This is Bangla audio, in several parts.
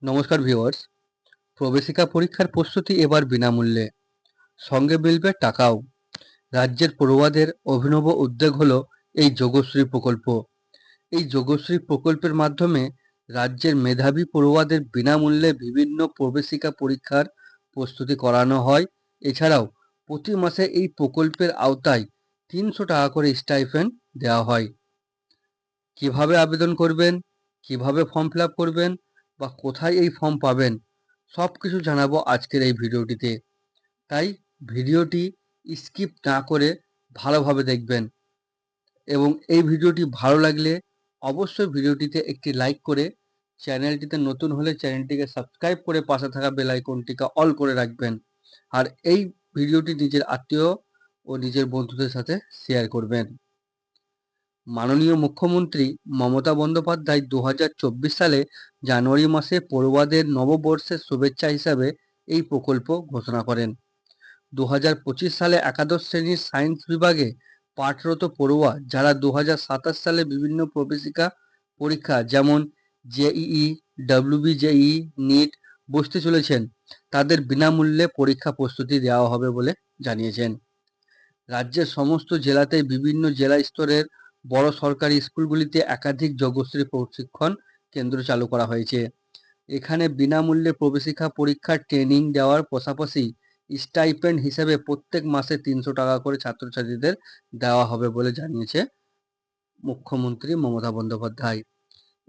নমস্কার ভিউয়ার্স। প্রবেশিকা পরীক্ষার প্রস্তুতি এবার বিনামূল্যে, সঙ্গে মিলবে টাকাও। রাজ্যের পড়ুয়াদের অভিনব উদ্যোগ হলো এই যোগশ্রী প্রকল্প। এই যোগশ্রী প্রকল্পের মাধ্যমে রাজ্যের মেধাবী পড়ুয়াদের বিনামূল্যে বিভিন্ন প্রবেশিকা পরীক্ষার প্রস্তুতি করানো হয়। এছাড়াও প্রতি মাসে এই প্রকল্পের আওতায় 300 টাকা করে স্টাইপেন্ড দেওয়া হয়। কিভাবে আবেদন করবেন, কিভাবে ফর্ম ফিল আপ করবেন বা কোথায় এই ফর্ম পাবেন, সব কিছু জানাবো আজকের এই ভিডিওটিতে। তাই ভিডিওটি স্কিপ না করে ভালোভাবে দেখবেন এবং এই ভিডিওটি ভালো লাগলে অবশ্যই ভিডিওটিতে একটি লাইক করে, চ্যানেলটিতে নতুন হলে চ্যানেলটিকে সাবস্ক্রাইব করে পাশে থাকা বেল আইকনটিকে অল করে রাখবেন। আর এই ভিডিওটি নিজের আত্মীয় ও নিজের বন্ধুদের সাথে শেয়ার করবেন। মাননীয় মুখ্যমন্ত্রী মমতা বন্দ্যোপাধ্যায় 2024 সালে জানুয়ারি মাসে পড়ুয়াদের নববর্ষের শুভেচ্ছা হিসাবে এই প্রকল্প ঘোষণা করেন। 2025 সালে একাদশ শ্রেণীর সায়েন্স বিভাগে পাঠরত পড়ুয়া যারা 2027 সালে বিভিন্ন প্রবেশিকা পরীক্ষা যেমন জেইই, ডব্লিউবিজেই, নিট বসতে চলেছেন, তাদের বিনামূল্যে পরীক্ষা প্রস্তুতি দেওয়া হবে বলে জানিয়েছেন। রাজ্যের সমস্ত জেলাতেই বিভিন্ন জেলা স্তরের বড় সরকারি স্কুলগুলিতে একাধিক যোগশ্রী প্রশিক্ষণ কেন্দ্র চালু করা হয়েছে। এখানে বিনামূল্যে প্রবেশিকা পরীক্ষার ট্রেনিং দেওয়ার পাশাপাশি স্টাইপেন্ড হিসেবে প্রত্যেক মাসে 300 টাকা করে ছাত্রছাত্রীদের দেওয়া হবে বলে জানিয়েছে মুখ্যমন্ত্রী মমতা বন্দ্যোপাধ্যায়।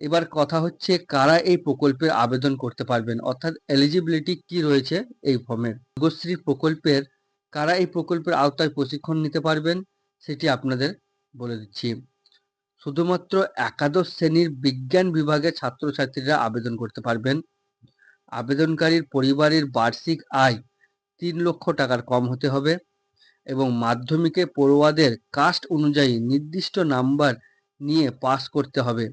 এবার কথা হচ্ছে কারা এই প্রকল্পের আবেদন করতে পারবেন, অর্থাৎ এলিজিবিলিটি কি রয়েছে এই ফর্মের। যুগশ্রী প্রকল্পের কারা এই প্রকল্পের আওতায় প্রশিক্ষণ নিতে পারবেন সেটি আপনাদের বলে দিচ্ছি। শুধুমাত্র একাদশ শ্রেণীর বিজ্ঞান বিভাগের ছাত্রছাত্রীরা আবেদন করতে পারবেন। আবেদনকারীর পরিবারের বার্ষিক আয় 3 লক্ষ টাকার কম হতে হবে এবং মাধ্যমিকে পড়ুয়াদের কাস্ট অনুযায়ী নির্দিষ্ট নাম্বার নিয়ে পাস করতে হবে।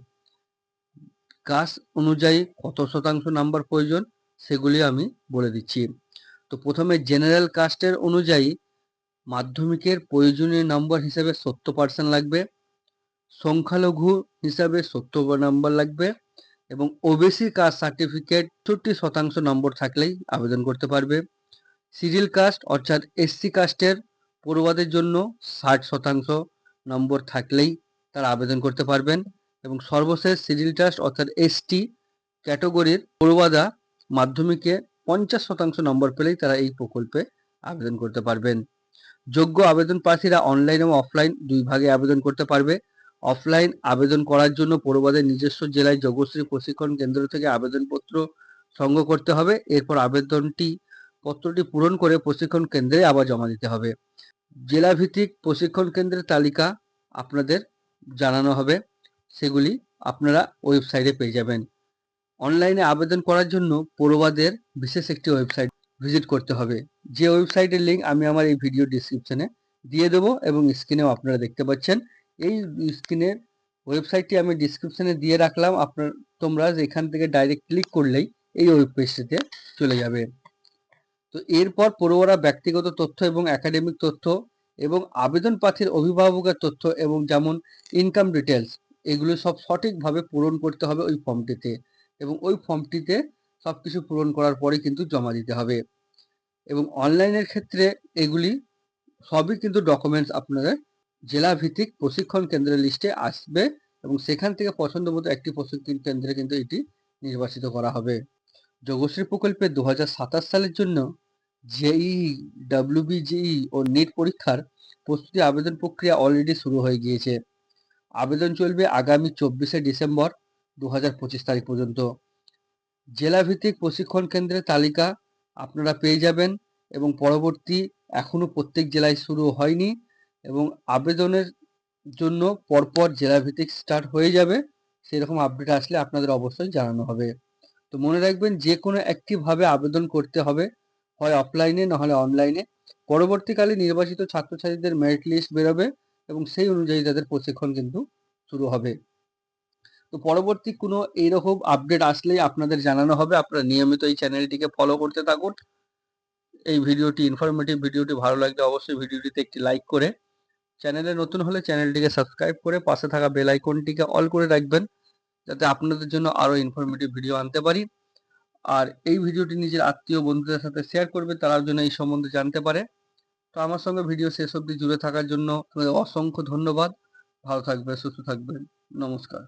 কাস্ট অনুযায়ী কত শতাংশ নাম্বার প্রয়োজন সেগুলি আমি বলে দিচ্ছি। তো প্রথমে জেনারেল কাস্টের অনুযায়ী মাধ্যমিকের প্রয়োজনীয় নম্বর হিসেবে 70% লাগবে, সংখ্যালঘু হিসাবে 70 নম্বর লাগবে এবং ওবিসি কাস্ট সার্টিফিকেট 63% নম্বর থাকলেই আবেদন করতে পারবে। সিডিউল কাস্ট অর্থাৎ এসসি কাস্টের পড়ুয়াদের জন্য 60% নম্বর থাকলেই তারা আবেদন করতে পারবেন এবং সর্বশেষ সিডিউল কাস্ট অর্থাৎ এসটি ক্যাটাগরির পড়ুয়ারা মাধ্যমিকে 50% নম্বর পেলেই তারা এই প্রকল্পে আবেদন করতে পারবেন। যোগ্য আবেদন প্রার্থীরা অনলাইন এবং অফলাইন দুই ভাগে আবেদন করতে পারবে। অফলাইন আবেদন করার জন্য পড়ুয়াদের নিজস্ব জেলায় যোগশ্রী প্রশিক্ষণ কেন্দ্র থেকে আবেদনপত্র সংগ্রহ করতে হবে। এরপর পত্রটি পূরণ করে প্রশিক্ষণ কেন্দ্রে আবার জমা দিতে হবে। জেলাভিত্তিক প্রশিক্ষণ কেন্দ্রের তালিকা আপনাদের জানানো হবে, সেগুলি আপনারা ওয়েবসাইটে পেয়ে যাবেন। অনলাইনে আবেদন করার জন্য পড়ুয়াদের বিশেষ একটি ওয়েবসাইট ভিজিট করতে হবে, যে ওয়েবসাইটের লিঙ্ক আমি আমার এই ভিডিও ডিসক্রিপশনে দিয়ে দেবো এবং স্ক্রিনেও আপনারা দেখতে পাচ্ছেন। এই স্ক্রিনের ওয়েবসাইটটি আমি ডিসক্রিপশনে দিয়ে রাখলাম, তোমরা এখান থেকে ডাইরেক্ট ক্লিক করলেই এই ওয়েব পেজটিতে চলে যাবে। তো এরপর পড়ুয়ারা ব্যক্তিগত তথ্য এবং একাডেমিক তথ্য এবং আবেদন প্রার্থীর অভিভাবকের তথ্য এবং যেমন ইনকাম ডিটেলস, এগুলো সব সঠিকভাবে পূরণ করতে হবে ওই ফর্মটিতে এবং ওই ফর্মটিতে সবকিছু পূরণ করার পরে কিন্তু জমা দিতে হবে। এবং অনলাইনের ক্ষেত্রে এগুলি সবই কিন্তু ডকুমেন্টস আপনাদের জেলা ভিত্তিক প্রশিক্ষণ কেন্দ্রের লিস্টে আসবে এবং সেখান থেকে পছন্দ মতো একটি প্রশিক্ষণ কেন্দ্রে কিন্তু এটি নির্বাচিত করা হবে। যোগশ্রী প্রকল্পে 2027 সালের জন্য জেইই, ডব্লিউবিজেই ও নিট পরীক্ষার প্রস্তুতি আবেদন প্রক্রিয়া অলরেডি শুরু হয়ে গিয়েছে। আবেদন চলবে আগামী 24শে ডিসেম্বর 2025 তারিখ পর্যন্ত। জেলাভিত্তিক প্রশিক্ষণ কেন্দ্রের তালিকা আপনারা পেয়ে যাবেন এবং পরবর্তী এখনো প্রত্যেক জেলায় শুরু হয়নি এবং আবেদনের জন্য পরপর জেলাভিত্তিক স্টার্ট হয়ে যাবে। সেরকম আপডেট আসলে আপনাদের অবশ্যই জানানো হবে। তো মনে রাখবেন যে কোনো একটিভাবে আবেদন করতে হবে, হয় অফলাইনে নাহলে অনলাইনে। পরবর্তীকালে নির্বাচিত ছাত্রছাত্রীদের মেরিট লিস্ট বেরোবে এবং সেই অনুযায়ী তাদের প্রশিক্ষণ কিন্তু শুরু হবে। তো পরবর্তী কোনো এইরকম আপডেট আসলেই আপনাদের জানানো হবে। আপনারা নিয়মিত এই চ্যানেলটিকে ফলো করতে থাকুন। এই ভিডিওটি ইনফরমেটিভ, ভিডিওটি ভালো লাগলে অবশ্যই ভিডিওটিতে একটি লাইক করে, চ্যানেলে নতুন হলে চ্যানেলটিকে সাবস্ক্রাইব করে পাশে থাকা বেল আইকনটিকে অল করে রাখবেন, যাতে আপনাদের জন্য আরো ইনফরমেটিভ ভিডিও আনতে পারি। আর এই ভিডিওটি নিজের আত্মীয় বন্ধুদের সাথে শেয়ার করবে, তারা যেন এই সম্বন্ধে জানতে পারে। তো আমার সঙ্গে ভিডিও শেষ অবধি জুড়ে থাকার জন্য তোমাদের অসংখ্য ধন্যবাদ। ভালো থাকবে, সুস্থ থাকবেন। নমস্কার।